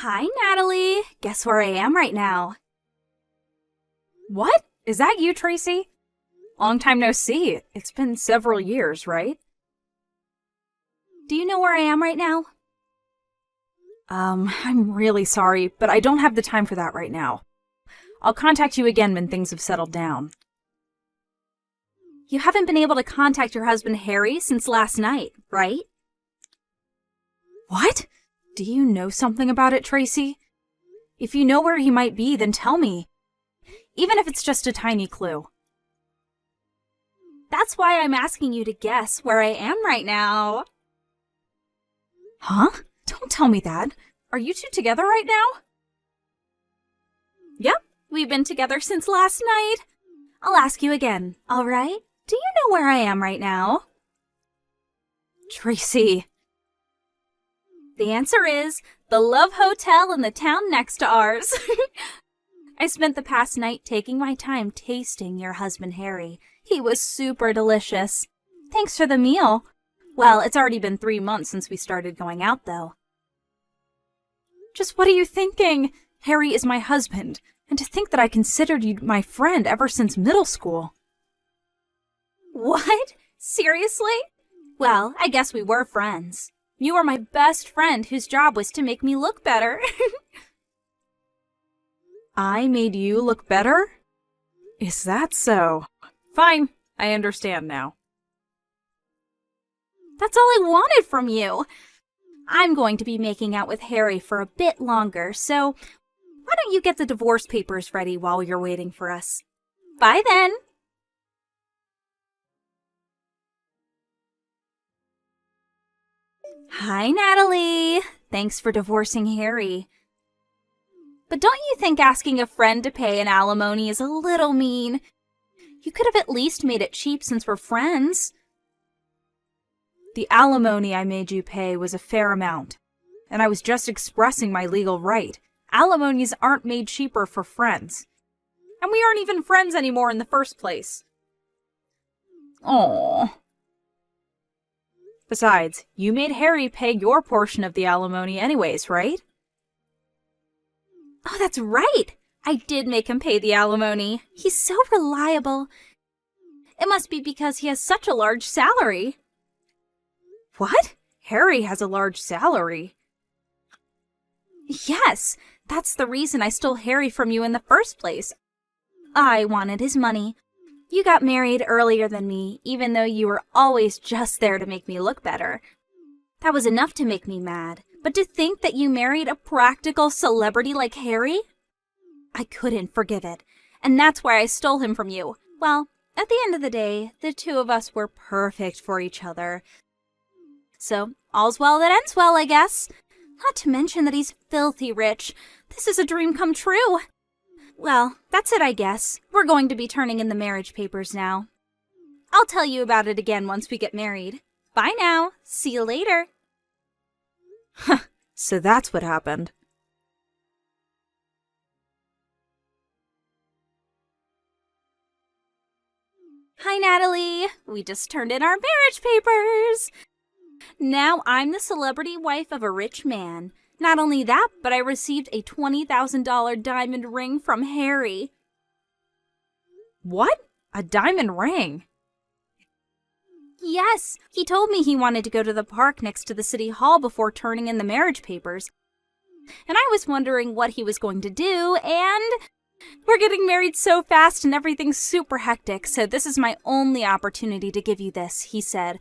Hi, Natalie. Guess where I am right now? What? Is that you, Tracy? Long time no see. It's been several years, right? Do you know where I am right now? I'm really sorry, but I don't have the time for that right now. I'll contact you again when things have settled down. You haven't been able to contact your husband Harry since last night, right? What? Do you know something about it, Tracy? If you know where he might be, then tell me. Even if it's just a tiny clue. That's why I'm asking you to guess where I am right now. Huh? Don't tell me that. Are you two together right now? Yep, we've been together since last night. I'll ask you again, all right? Do you know where I am right now? Tracy. The answer is the Love Hotel in the town next to ours. I spent the past night taking my time tasting your husband Harry. He was super delicious. Thanks for the meal. Well, it's already been 3 months since we started going out, though. Just what are you thinking? Harry is my husband, and to think that I considered you my friend ever since middle school. What? Seriously? Well, I guess we were friends. You were my best friend whose job was to make me look better. I made you look better? Is that so? Fine, I understand now. That's all I wanted from you. I'm going to be making out with Harry for a bit longer, so why don't you get the divorce papers ready while you're waiting for us? Bye then. Hi, Natalie. Thanks for divorcing Harry. But don't you think asking a friend to pay an alimony is a little mean? You could have at least made it cheap since we're friends. The alimony I made you pay was a fair amount, and I was just expressing my legal right. Alimonies aren't made cheaper for friends. And we aren't even friends anymore in the first place. Aww. Besides, you made Harry pay your portion of the alimony anyways, right? Oh, that's right. I did make him pay the alimony. He's so reliable. It must be because he has such a large salary. What? Harry has a large salary. Yes, that's the reason I stole Harry from you in the first place. I wanted his money. You got married earlier than me, even though you were always just there to make me look better. That was enough to make me mad. But to think that you married a practical celebrity like Harry? I couldn't forgive it. And that's why I stole him from you. Well, at the end of the day, the two of us were perfect for each other. So, all's well that ends well, I guess. Not to mention that he's filthy rich. This is a dream come true. Well, that's it, I guess. We're going to be turning in the marriage papers now. I'll tell you about it again once we get married. Bye now. See you later. Huh, so that's what happened. Hi, Natalie. We just turned in our marriage papers. Now I'm the celebrity wife of a rich man. Not only that, but I received a $20,000 diamond ring from Harry. What? A diamond ring? Yes, he told me he wanted to go to the park next to the city hall before turning in the marriage papers. And I was wondering what he was going to do, and we're getting married so fast and everything's super hectic, so this is my only opportunity to give you this, he said,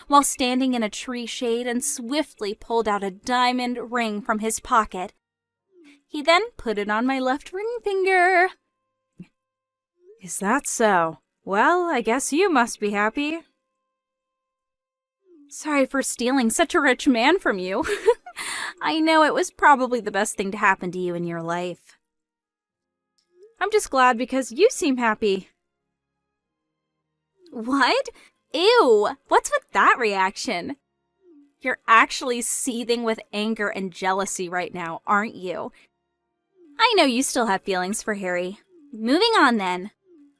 while standing in a tree shade and swiftly pulled out a diamond ring from his pocket. He then put it on my left ring finger. Is that so? Well, I guess you must be happy. Sorry for stealing such a rich man from you. I know it was probably the best thing to happen to you in your life. I'm just glad because you seem happy. What? Ew! What's with that reaction? You're actually seething with anger and jealousy right now, aren't you? I know you still have feelings for Harry. Moving on then.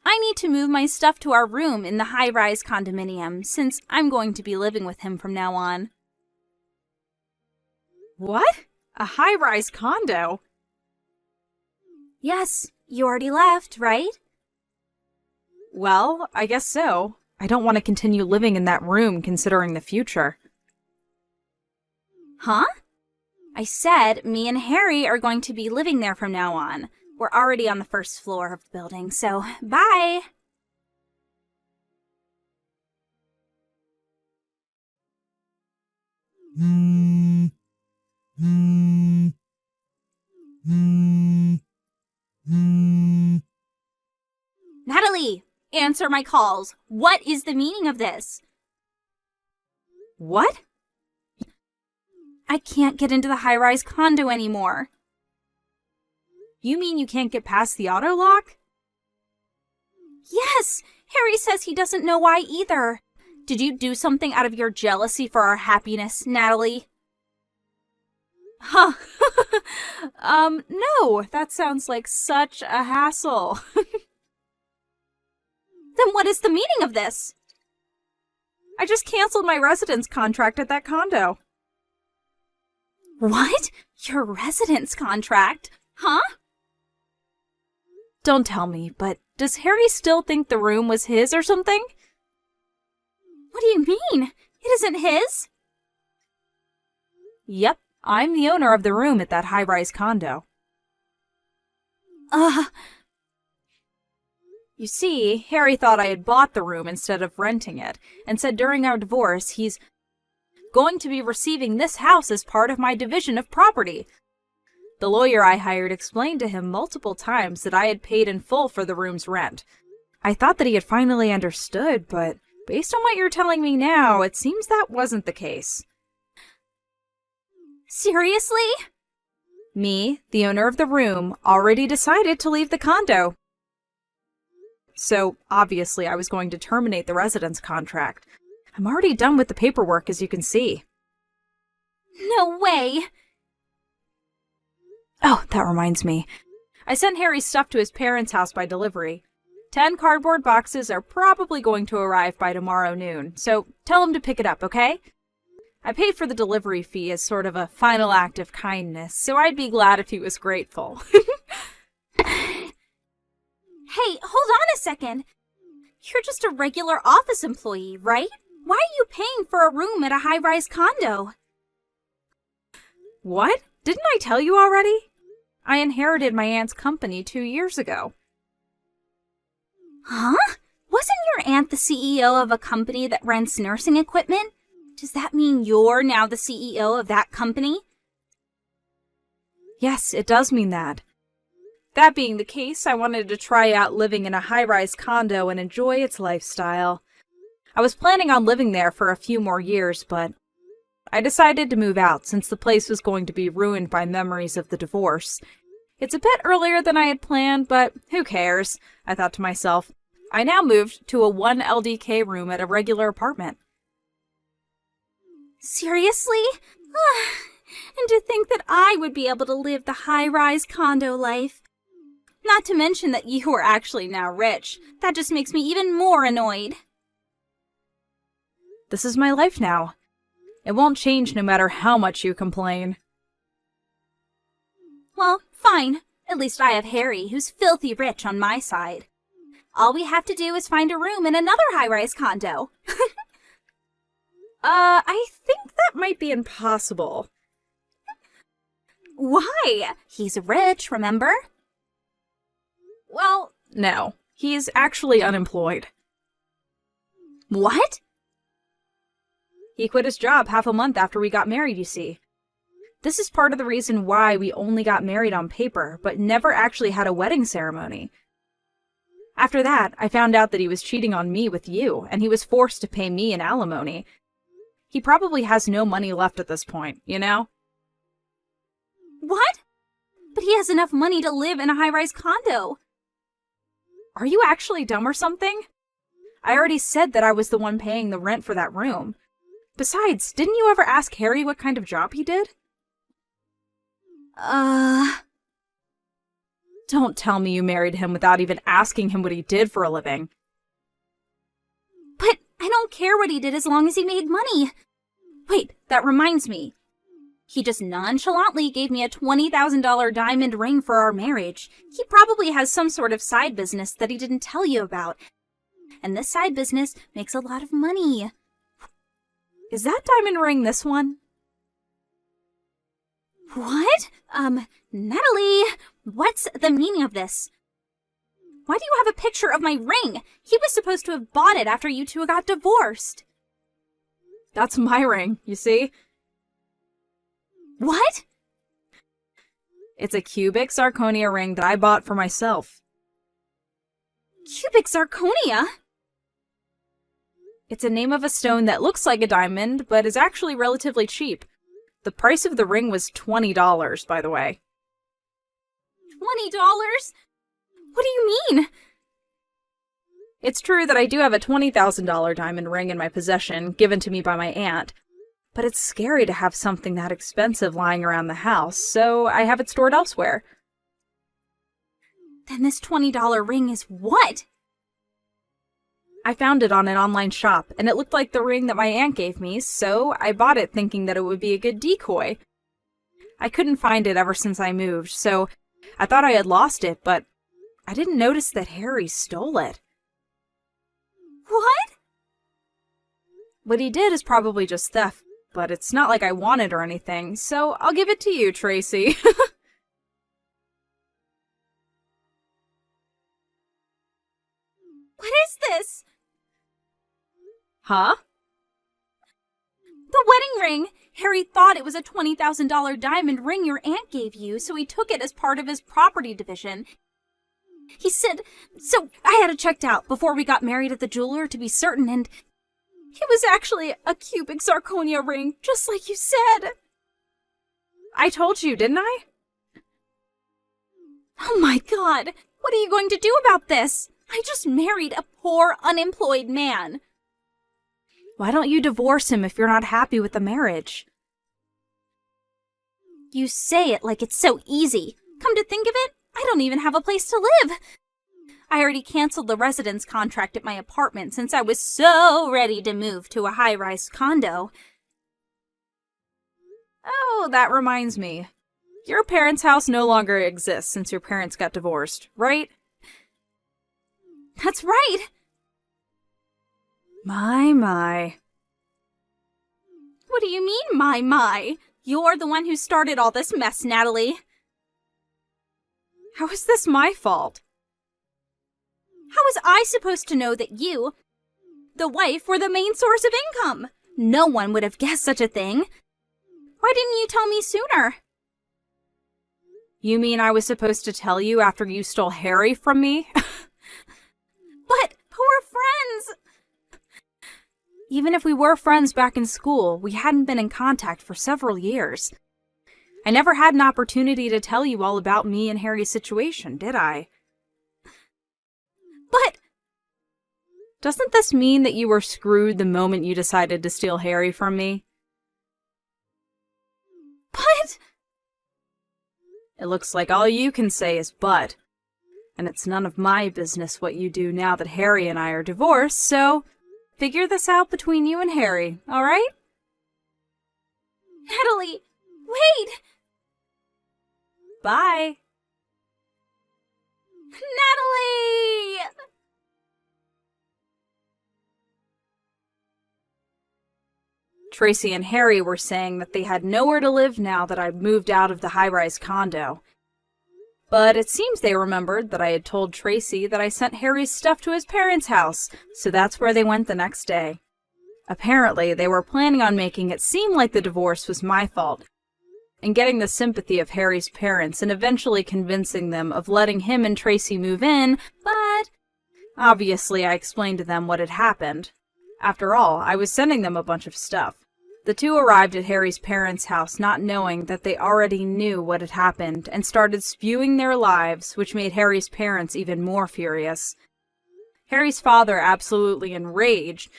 I need to move my stuff to our room in the high-rise condominium, since I'm going to be living with him from now on. What? A high-rise condo? Yes, you already left, right? Well, I guess so. I don't want to continue living in that room considering the future. Huh? I said me and Harry are going to be living there from now on. We're already on the first floor of the building, so bye! Natalie, answer my calls. What is the meaning of this? What? I can't get into the high-rise condo anymore. You mean you can't get past the auto lock? Yes! Harry says he doesn't know why either. Did you do something out of your jealousy for our happiness, Natalie? Huh. No, that sounds like such a hassle. Then what is the meaning of this? I just canceled my residence contract at that condo. What? Your residence contract? Huh? Don't tell me, but does Harry still think the room was his or something? What do you mean? It isn't his? Yep, I'm the owner of the room at that high-rise condo. You see, Harry thought I had bought the room instead of renting it, and said during our divorce he's going to be receiving this house as part of my division of property. The lawyer I hired explained to him multiple times that I had paid in full for the room's rent. I thought that he had finally understood, but based on what you're telling me now, it seems that wasn't the case. Seriously? Me, the owner of the room, already decided to leave the condo. So, obviously, I was going to terminate the residence contract. I'm already done with the paperwork, as you can see. No way! Oh, that reminds me. I sent Harry's stuff to his parents' house by delivery. 10 cardboard boxes are probably going to arrive by tomorrow noon, so tell him to pick it up, okay? I paid for the delivery fee as sort of a final act of kindness, so I'd be glad if he was grateful. Hey, hold on a second. You're just a regular office employee, right? Why are you paying for a room at a high-rise condo? What? Didn't I tell you already? I inherited my aunt's company 2 years ago. Huh? Wasn't your aunt the CEO of a company that rents nursing equipment? Does that mean you're now the CEO of that company? Yes, it does mean that. That being the case, I wanted to try out living in a high-rise condo and enjoy its lifestyle. I was planning on living there for a few more years, but I decided to move out since the place was going to be ruined by memories of the divorce. It's a bit earlier than I had planned, but who cares? I thought to myself. I now moved to a 1 LDK room at a regular apartment. Seriously? And to think that I would be able to live the high-rise condo life. Not to mention that you are actually now rich. That just makes me even more annoyed. This is my life now. It won't change no matter how much you complain. Well, fine. At least I have Harry, who's filthy rich on my side. All we have to do is find a room in another high-rise condo. I think that might be impossible. Why? He's rich, remember? Well, no. He's actually unemployed. What? He quit his job half a month after we got married, you see. This is part of the reason why we only got married on paper, but never actually had a wedding ceremony. After that, I found out that he was cheating on me with you, and he was forced to pay me an alimony. He probably has no money left at this point, you know? What? But he has enough money to live in a high-rise condo. Are you actually dumb or something? I already said that I was the one paying the rent for that room. Besides, didn't you ever ask Harry what kind of job he did? Don't tell me you married him without even asking him what he did for a living. But I don't care what he did as long as he made money. Wait, that reminds me. He just nonchalantly gave me a $20,000 diamond ring for our marriage. He probably has some sort of side business that he didn't tell you about. And this side business makes a lot of money. Is that diamond ring this one? What? Natalie, what's the meaning of this? Why do you have a picture of my ring? He was supposed to have bought it after you two got divorced. That's my ring, you see? What? It's a cubic zirconia ring that I bought for myself. Cubic zirconia? It's a name of a stone that looks like a diamond, but is actually relatively cheap. The price of the ring was $20, by the way. $20? What do you mean? It's true that I do have a $20,000 diamond ring in my possession, given to me by my aunt, but it's scary to have something that expensive lying around the house, so I have it stored elsewhere. Then this $20 ring is what? I found it on an online shop, and it looked like the ring that my aunt gave me, so I bought it thinking that it would be a good decoy. I couldn't find it ever since I moved, so I thought I had lost it, but I didn't notice that Harry stole it. What? What he did is probably just theft, but it's not like I want it or anything, so I'll give it to you, Tracy. What is this? Huh? The wedding ring! Harry thought it was a $20,000 diamond ring your aunt gave you, so he took it as part of his property division. He said, so I had it checked out before we got married at the jeweler to be certain, and it was actually a cubic zirconia ring, just like you said. I told you, didn't I? Oh my God, what are you going to do about this? I just married a poor, unemployed man. Why don't you divorce him if you're not happy with the marriage? You say it like it's so easy. Come to think of it, I don't even have a place to live. I already canceled the residence contract at my apartment since I was so ready to move to a high-rise condo. Oh, that reminds me. Your parents' house no longer exists since your parents got divorced, right? That's right. My. What do you mean, my? You're the one who started all this mess, Natalie. How is this my fault? How was I supposed to know that you, the wife, were the main source of income? No one would have guessed such a thing. Why didn't you tell me sooner? You mean I was supposed to tell you after you stole Harry from me? But we're friends! Even if we were friends back in school, we hadn't been in contact for several years. I never had an opportunity to tell you all about me and Harry's situation, did I? But doesn't this mean that you were screwed the moment you decided to steal Harry from me? But it looks like all you can say is but. And it's none of my business what you do now that Harry and I are divorced, so figure this out between you and Harry, all right? Natalie, wait! Bye! Natalie! Tracy and Harry were saying that they had nowhere to live now that I'd moved out of the high-rise condo. But it seems they remembered that I had told Tracy that I sent Harry's stuff to his parents' house, so that's where they went the next day. Apparently, they were planning on making it seem like the divorce was my fault, and getting the sympathy of Harry's parents and eventually convincing them of letting him and Tracy move in, but obviously I explained to them what had happened. After all, I was sending them a bunch of stuff. The two arrived at Harry's parents' house not knowing that they already knew what had happened and started spewing their lives, which made Harry's parents even more furious. Harry's father, absolutely enraged,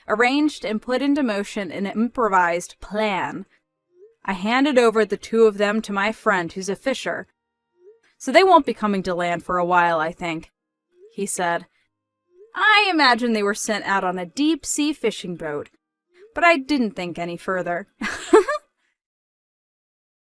arranged and put into motion an improvised plan. I handed over the two of them to my friend who's a fisher. So they won't be coming to land for a while, I think, he said. I imagine they were sent out on a deep-sea fishing boat, but I didn't think any further.